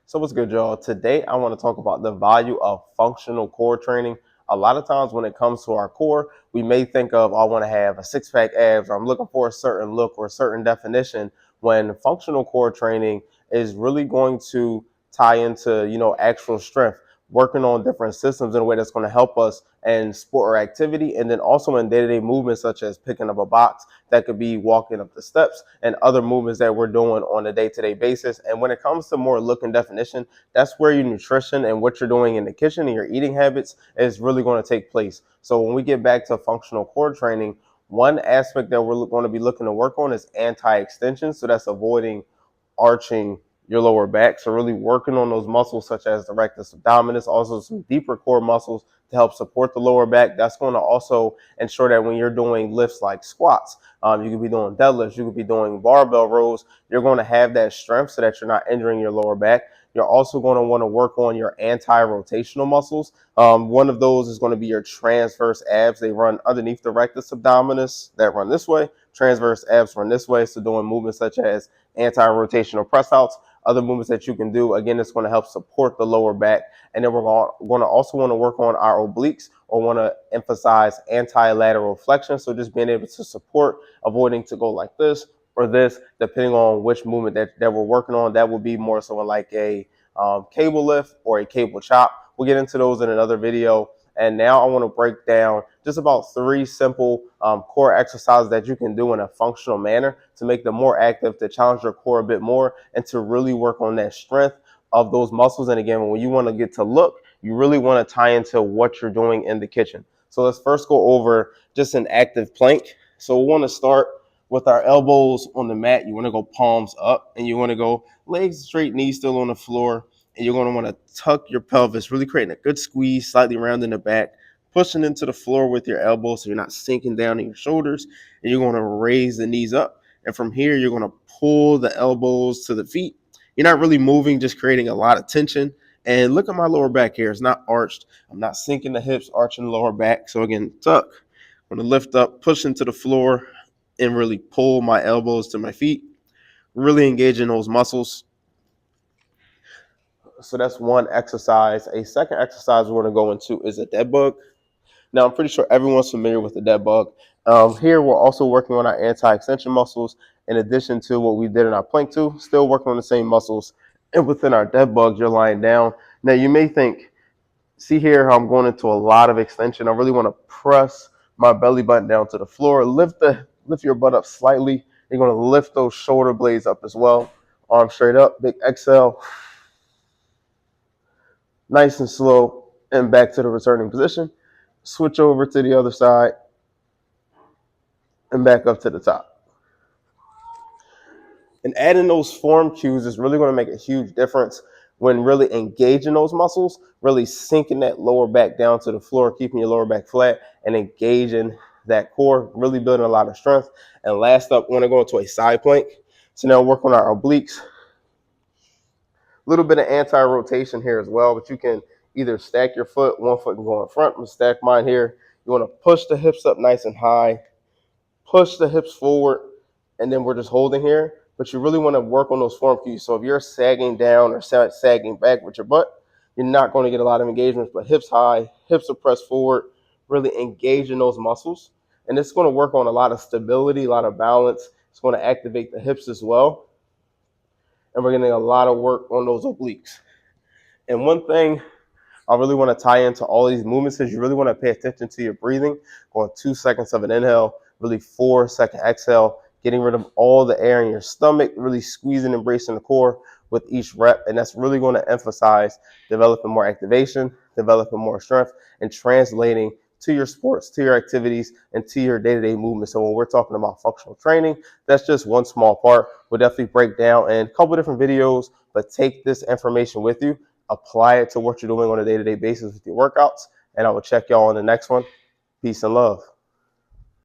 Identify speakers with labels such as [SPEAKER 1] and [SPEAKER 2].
[SPEAKER 1] So what's good, y'all? Today I want to talk about the value of functional core training. A lot of times when it comes to our core, we may think of, I want to have a six-pack abs, or I'm looking for a certain look or a certain definition, when functional core training is really going to tie into, actual strength, working on different systems in a way that's going to help us in sport or activity, and then also in day-to-day movements such as picking up a box. That could be walking up the steps and other movements that we're doing on a day-to-day basis. And when it comes to more look and definition, that's where your nutrition and what you're doing in the kitchen and your eating habits is really going to take place. So when we get back to functional core training, one aspect that we're going to be looking to work on is anti-extension. So that's avoiding arching your lower back. So really working on those muscles such as the rectus abdominis, also some deeper core muscles to help support the lower back. That's going to also ensure that when you're doing lifts like squats, you could be doing deadlifts, you could be doing barbell rows, you're going to have that strength so that you're not injuring your lower back. You're also going to want to work on your anti-rotational muscles. One of those is going to be your transverse abs. They run underneath the rectus abdominis that run this way. Transverse abs run this way. So doing movements such as anti-rotational press outs, other movements that you can do. Again, it's going to help support the lower back. And then we're going to also want to work on our obliques, or want to emphasize anti-lateral flexion. So just being able to support, avoiding to go like this or this, depending on which movement that we're working on. That will be more so like a cable lift or a cable chop. We'll get into those in another video. And now I want to break down just about 3 simple core exercises that you can do in a functional manner to make them more active, to challenge your core a bit more, and to really work on that strength of those muscles. And again, when you want to get to look, you really want to tie into what you're doing in the kitchen. So let's first go over just an active plank. So we want to start with our elbows on the mat. You want to go palms up, and you want to go legs straight, knees still on the floor. And you're going to want to tuck your pelvis, really creating a good squeeze, slightly round in the back, pushing into the floor with your elbows so you're not sinking down in your shoulders. And you're going to raise the knees up. And from here, you're going to pull the elbows to the feet. You're not really moving, just creating a lot of tension. And look at my lower back here. It's not arched. I'm not sinking the hips, arching the lower back. So again, tuck. I'm going to lift up, push into the floor, and really pull my elbows to my feet. Really engaging those muscles. So that's one exercise. A second exercise we're going to go into is a dead bug. Now, I'm pretty sure everyone's familiar with the dead bug. Here, we're also working on our anti-extension muscles in addition to what we did in our plank two, still working on the same muscles. And within our dead bug, you're lying down. Now, you may think, see here how I'm going into a lot of extension. I really want to press my belly button down to the floor. Lift your butt up slightly. You're going to lift those shoulder blades up as well. Arms straight up, big exhale. Nice and slow, and back to the returning position. Switch over to the other side and back up to the top. And adding those form cues is really going to make a huge difference when really engaging those muscles, really sinking that lower back down to the floor, keeping your lower back flat, and engaging that core, really building a lot of strength. And last up, we're going to go into a side plank. So now work on our obliques. A little bit of anti-rotation here as well, but you can either stack your foot, one foot can go in front. I'm going to stack mine here. You want to push the hips up nice and high, push the hips forward, and then we're just holding here. But you really want to work on those form cues. So if you're sagging down or sagging back with your butt, you're not going to get a lot of engagements. But hips high, hips are pressed forward, really engaging those muscles. And it's going to work on a lot of stability, a lot of balance. It's going to activate the hips as well. And we're getting a lot of work on those obliques. And one thing I really want to tie into all these movements is you really want to pay attention to your breathing. Going 2 seconds of an inhale, really 4-second exhale, getting rid of all the air in your stomach, really squeezing and bracing the core with each rep. And that's really going to emphasize developing more activation, developing more strength, and translating to your sports, to your activities, and to your day-to-day movement. So when we're talking about functional training, that's just one small part. We'll definitely break down in a couple different videos, but take this information with you, apply it to what you're doing on a day-to-day basis with your workouts, and I will check y'all on the next one. Peace and love.